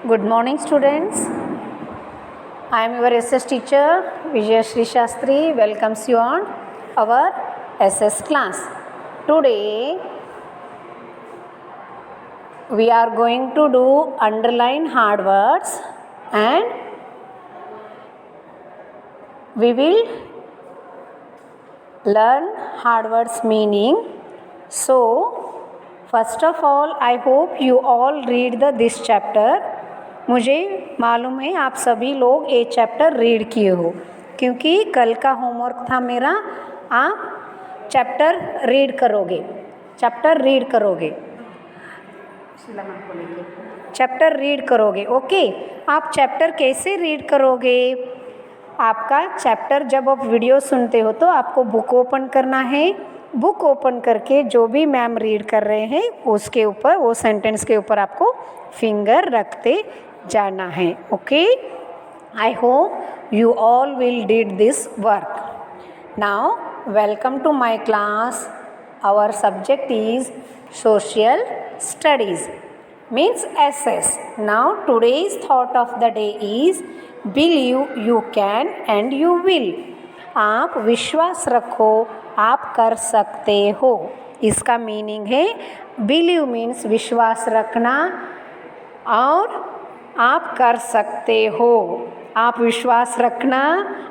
Good morning, students. I am your SS teacher Vijayashree Shastri. Welcomes you on our SS class. Today we are going to do underline hard words and we will learn hard words meaning. So first of all, I hope you all read this chapter. मुझे मालूम है आप सभी लोग ये chapter read किए हो, क्योंकि कल का होमवर्क था मेरा, आप चैप्टर रीड करोगे। ओके, आप चैप्टर कैसे रीड करोगे? आपका चैप्टर जब आप वीडियो सुनते हो तो आपको बुक ओपन करना है। बुक ओपन करके जो भी मैम रीड कर रहे हैं उसके ऊपर, वो सेंटेंस के ऊपर आपको फिंगर रखते जाना है। Okay, I hope you all will did this work. Now welcome to my class. Our subject is social studies, means SS. Now today's thought of the day is believe you can and you will. आप विश्वास रखो, आप कर सकते हो। इसका meaning है believe means विश्वास रखना और आप कर सकते हो। आप विश्वास रखना,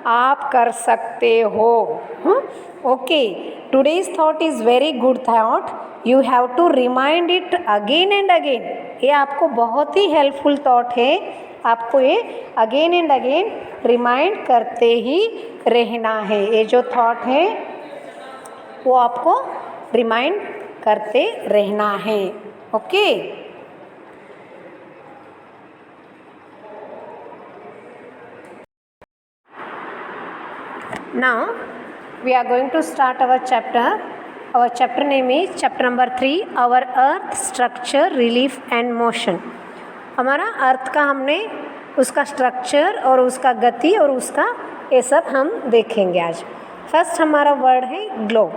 आप कर सकते हो। Okay, today's thought is very good thought. You have to remind it again and again. ये आपको बहुत ही हेल्पफुल थॉट है, आपको ये अगेन एंड अगेन रिमाइंड करते ही रहना है। ये जो थॉट है वो आपको रिमाइंड करते रहना है। Okay, now we are going to start our chapter. Our chapter name is chapter number 3, our earth structure, relief and motion. हमारा अर्थ का हमने उसका स्ट्रक्चर और उसका गति और उसका ये सब हम देखेंगे आज। फर्स्ट हमारा वर्ड है globe.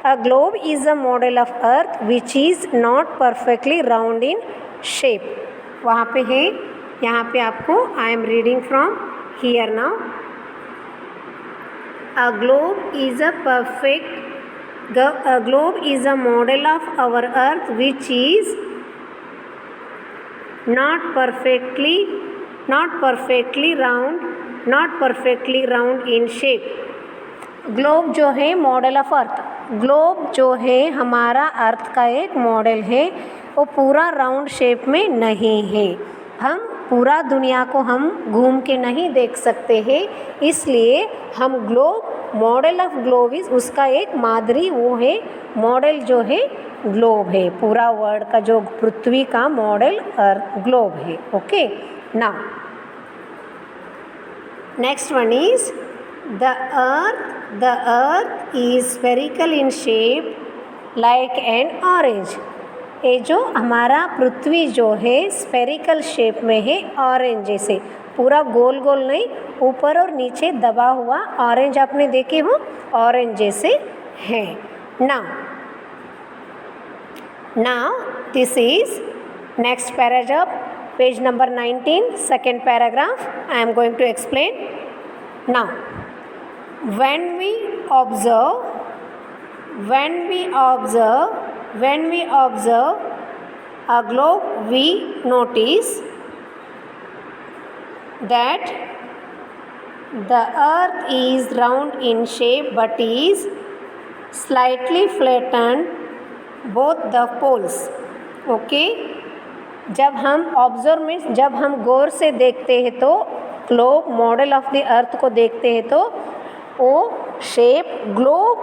A globe is a model of earth which is not perfectly round in shape. वहाँ पे है, यहाँ पे आपको I am reading from here now. A globe is a model of our earth which is not perfectly round in shape. Globe जो है model of earth, globe जो है हमारा अर्थ का एक मॉडल है, वो पूरा राउंड शेप में नहीं है। हम पूरा दुनिया को हम घूम के नहीं देख सकते हैं, इसलिए हम globe, model of globe is उसका एक मादरी वो है, मॉडल जो है ग्लोब है। पूरा वर्ल्ड का जो पृथ्वी का मॉडल ग्लोब है। Okay, now next one is the earth is spherical in shape like an orange. ये जो हमारा पृथ्वी जो है स्फेरिकल शेप में है, ऑरेंज जैसे, पूरा गोल गोल नहीं, ऊपर और नीचे दबा हुआ ऑरेंज आपने देखे हो, ऑरेंज जैसे है। Now this is next paragraph, page number 19, second paragraph. I am going to explain now. when we observe a globe, we notice that the earth is round in shape but is slightly flattened both the poles. Okay, जब हम observe means जब हम गौर से देखते हैं तो globe, model of the अर्थ को देखते हैं तो वो शेप ग्लोब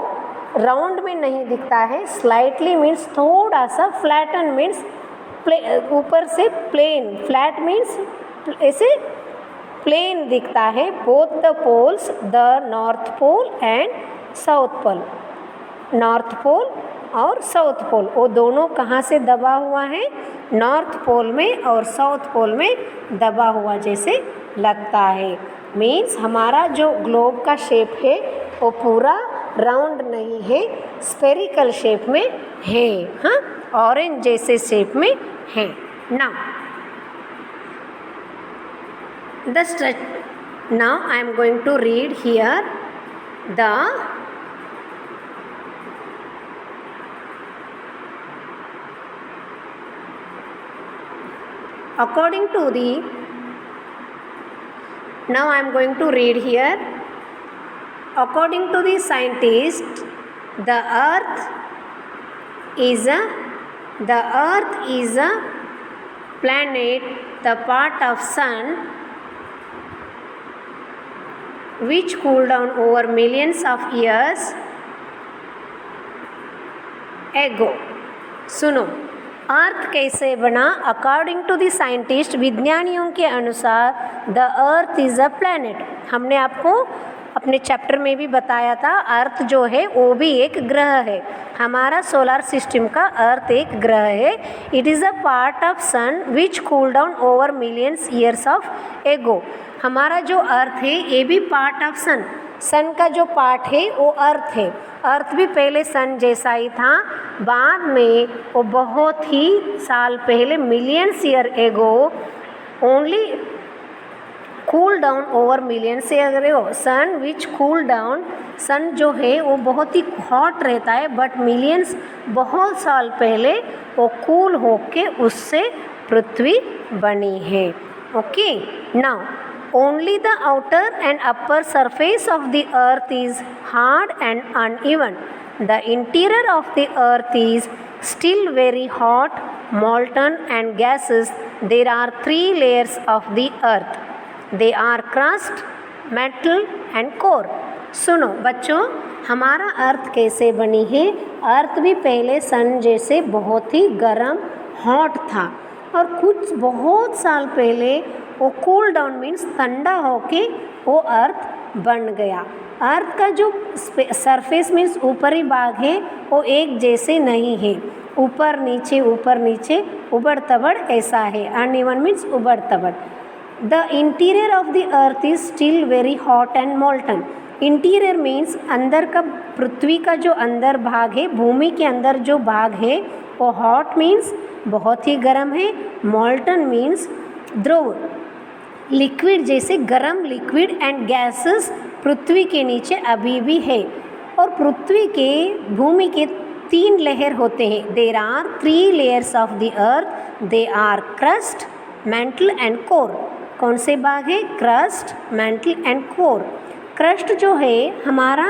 राउंड में नहीं दिखता है। स्लाइटली मीन्स थोड़ा सा, फ्लैटन मीन्स ऊपर से प्लेन, फ्लैट मीन्स ऐसे प्लेन दिखता है। Both the poles, the north pole and south pole, north pole और साउथ पोल, वो दोनों कहाँ से दबा हुआ है? नॉर्थ पोल में और साउथ पोल में दबा हुआ जैसे लगता है। मीन्स हमारा जो ग्लोब का शेप है वो पूरा राउंड नहीं है, स्फेरिकल शेप में है, हाँ, ऑरेंज जैसे शेप में है। Now Now I am going to read here the according to the now I am going to read here. According to the scientists, the earth is a planet, the part of sun which cool down over millions of years ago. सुनो, अर्थ कैसे बना? According to the scientist, विज्ञानियों के अनुसार the earth is a planet. हमने आपको अपने chapter में भी बताया था, अर्थ जो है वो भी एक ग्रह है। हमारा सोलर सिस्टम का अर्थ एक ग्रह है। It is a part of sun which cool down over millions years of ago. हमारा जो अर्थ है ये भी पार्ट ऑफ सन, सन का जो पार्ट है वो अर्थ है। अर्थ भी पहले सन जैसा ही था, बाद में वो बहुत ही साल पहले millions year ago only cool down over millions year ago. Sun which cool down, सन जो है वो बहुत ही हॉट रहता है, बट मिलियंस बहुत साल पहले वो कूल होके उससे पृथ्वी बनी है। Okay, now only the outer and upper surface of the earth is hard and uneven. The interior of the earth is still very hot, molten and gaseous. There are 3 layers of the earth. They are crust, metal and core. सुनो बच्चों, हमारा अर्थ कैसे बनी है? अर्थ भी पहले सन जैसे बहुत ही गर्म हॉट था, और कुछ बहुत साल पहले वो कूल डाउन मीन्स ठंडा होके वो अर्थ बन गया। अर्थ का जो सरफेस मीन्स ऊपरी भाग है वो एक जैसे नहीं है, ऊपर नीचे उबड़ तबड़ ऐसा है। अनइवन मीन्स उबड़ तबड़। The interior of the earth is still very hot and molten. Interior means अंदर का, पृथ्वी का जो अंदर भाग है, भूमि के अंदर जो भाग है वो हॉट मीन्स बहुत ही गर्म है, मोल्टन मीन्स द्रव, लिक्विड जैसे गर्म लिक्विड, एंड गैसेस पृथ्वी के नीचे अभी भी है। और पृथ्वी के, भूमि के 3 लेयर होते हैं। There are 3 layers of the earth. They are crust, mantle and core. कौन से भाग है? Crust, mantle and core. Crust जो है हमारा,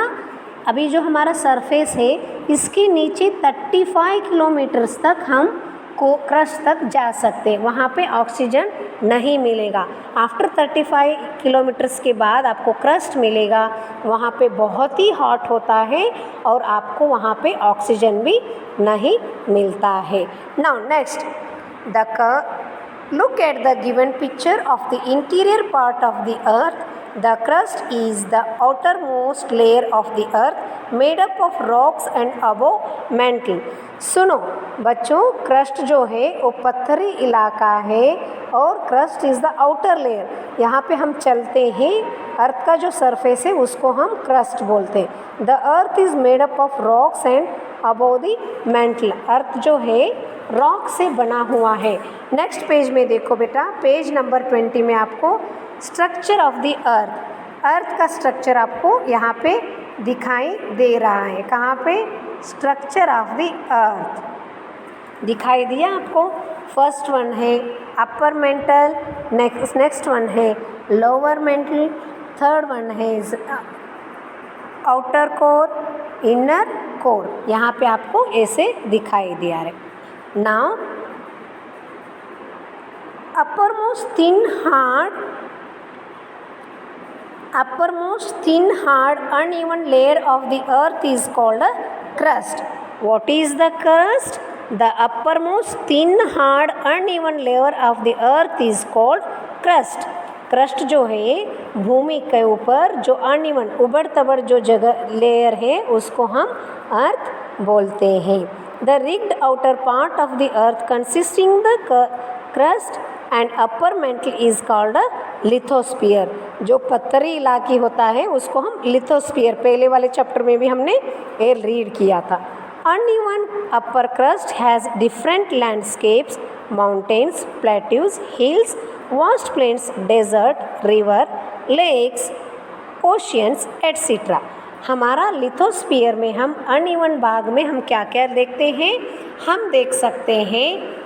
अभी जो हमारा सरफेस है इसके नीचे 35 किलोमीटर्स तक हम को क्रस्ट तक जा सकते हैं, वहाँ पे ऑक्सीजन नहीं मिलेगा। आफ्टर 35 किलोमीटर्स के बाद आपको क्रस्ट मिलेगा, वहाँ पे बहुत ही हॉट होता है और आपको वहाँ पे ऑक्सीजन भी नहीं मिलता है। Now next, look at the given picture of the interior part of the earth. The crust is the outermost layer of the earth made up of rocks and above mantle. सुनो बच्चों, crust जो है वो पत्थरी इलाका है और crust is the outer layer. यहाँ पे हम चलते हैं, अर्थ का जो सरफेस है उसको हम क्रस्ट बोलते हैं। The earth is made up of rocks and above the mantle. Earth जो है रॉक से बना हुआ है। नेक्स्ट पेज में देखो बेटा, पेज नंबर 20 में आपको स्ट्रक्चर ऑफ द अर्थ, अर्थ का स्ट्रक्चर आपको यहाँ पे दिखाई दे रहा है। कहाँ पे? स्ट्रक्चर ऑफ द अर्थ दिखाई दिया आपको। फर्स्ट वन है अपर मेंटल, नेक्स्ट वन है लोअर मेंटल, थर्ड वन है आउटर कोर, इनर कोर। यहाँ पे आपको ऐसे दिखाई दिया है। Now uppermost thin hard uneven layer of the earth is called a crust. What is the crust? The uppermost thin hard uneven layer of the earth is called crust. Crust जो है भूमि के ऊपर जो अनइवन उबड़ तबड़ जो जगह layer है उसको हम अर्थ बोलते हैं। The rigged outer part of the earth consisting the crust and upper mantle is called a lithosphere. जो पत्थरी इलाकी होता है उसको हम लिथोस्फीयर, पहले वाले चैप्टर में भी हमने ये रीड किया था। Uneven upper crust has different landscapes, mountains, plateaus, hills vast plains, desert, river, lakes, oceans, etc. हमारा लिथोस्फीयर में हम अनइवन भाग में हम क्या क्या देखते हैं? हम देख सकते हैं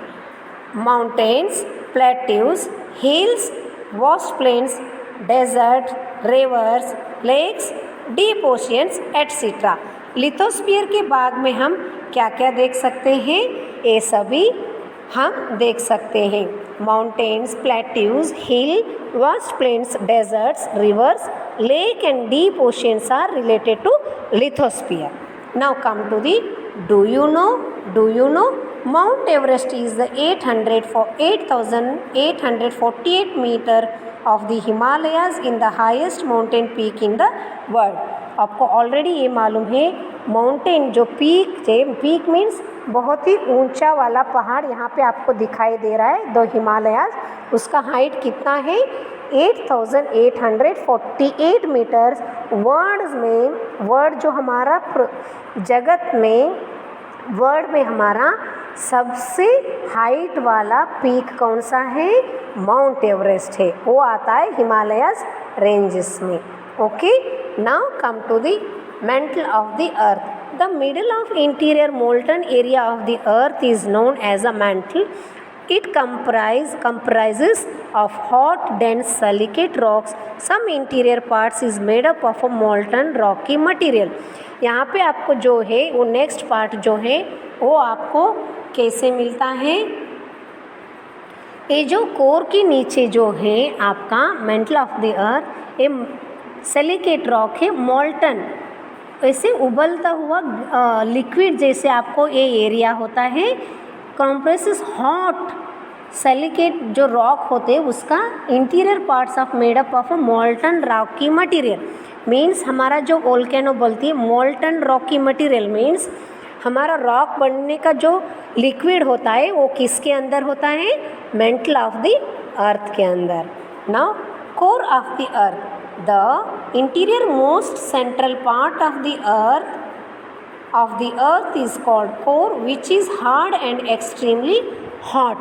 mountains, plateaus, hills, vast plains, desert, rivers, lakes, deep oceans etcetera. Lithosphere के भाग में हम क्या क्या देख सकते हैं? ये सभी हम देख सकते हैं। Mountains, plateaus, hill, vast plains, deserts, rivers, lake and deep oceans are related to lithosphere. Now come to the do you know Mount Everest is the 8,848 meter of the Himalayas in the highest mountain peak in the world. आपको already ये मालूम है mountain जो peak है, peak means बहुत ही ऊंचा वाला पहाड़ यहाँ पे आपको दिखाई दे रहा है द हिमालयाज, उसका हाइट कितना है? 8,848 मीटर्स। वर्ल्ड में, वर्ल्ड जो हमारा जगत में, वर्ल्ड में हमारा सबसे हाइट वाला पीक कौन सा है? माउंट एवरेस्ट है, वो आता है हिमालयस रेंजेस में। Okay, now come to the mantle of the earth. The middle of interior molten area of the earth is known as a mantle. It comprises of hot, dense silicate rocks. Some interior parts is made up of a molten rocky material. यहाँ पे आपको जो है वो next part जो है वो आपको कैसे मिलता है? ये जो कोर के नीचे जो है आपका मेंटल ऑफ द अर्थ, ये सिलिकेट रॉक है, मॉल्टन, ऐसे उबलता हुआ लिक्विड जैसे आपको ये एरिया होता है। कंप्रेसेस हॉट सिलिकेट जो रॉक होते हैं उसका interior parts of made up of a मॉल्टन Rocky material. Means हमारा जो वोल्केनो बोलती है मॉल्टन रॉकी मटेरियल, मीन्स हमारा रॉक बनने का जो लिक्विड होता है वो किसके अंदर होता है? मेंटल ऑफ द अर्थ के अंदर। Now core of the earth, the interior most central part of the earth is called core, which is hard and extremely hot.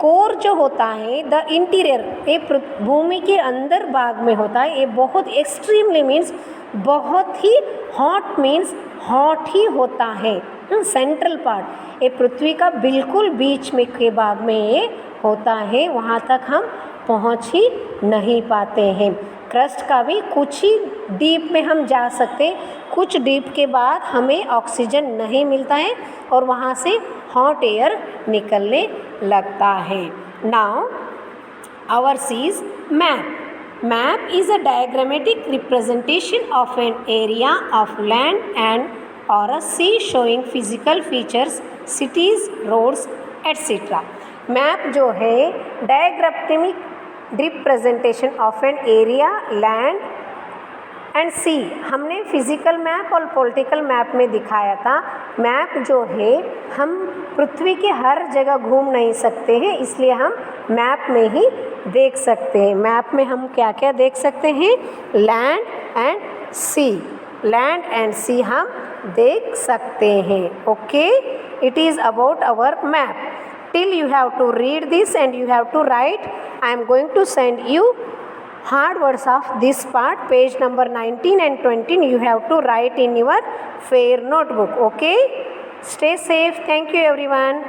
Core जो होता है द इंटीरियर, ये भूमि के अंदर भाग में होता है, ये बहुत एक्सट्रीमली मीन्स बहुत ही हॉट, मीन्स हॉट ही होता है। सेंट्रल पार्ट, ये पृथ्वी का बिल्कुल बीच में के भाग में ये होता है, वहाँ तक हम पहुँच ही नहीं पाते हैं। क्रस्ट का भी कुछ ही डीप में हम जा सकते, कुछ डीप के बाद हमें ऑक्सीजन नहीं मिलता है और वहाँ से हॉट एयर निकलने लगता है। Now our sees map. Map is a diagrammatic representation of an area of land and और a sea showing physical features, cities, roads etcetera. Map जो है diagrammatic representation of an area, land and sea. हमने physical map और political map में दिखाया था। Map जो है हम पृथ्वी के हर जगह घूम नहीं सकते हैं, इसलिए हम मैप में ही देख सकते हैं। मैप में हम क्या क्या देख सकते हैं? Land and sea, land and sea हम देख सकते हैं। Okay, it is about our map. Till you have to read this and you have to write. I am going to send you hard words of this part, page number 19 and 20. You have to write in your fair notebook. Okay, stay safe. Thank you everyone.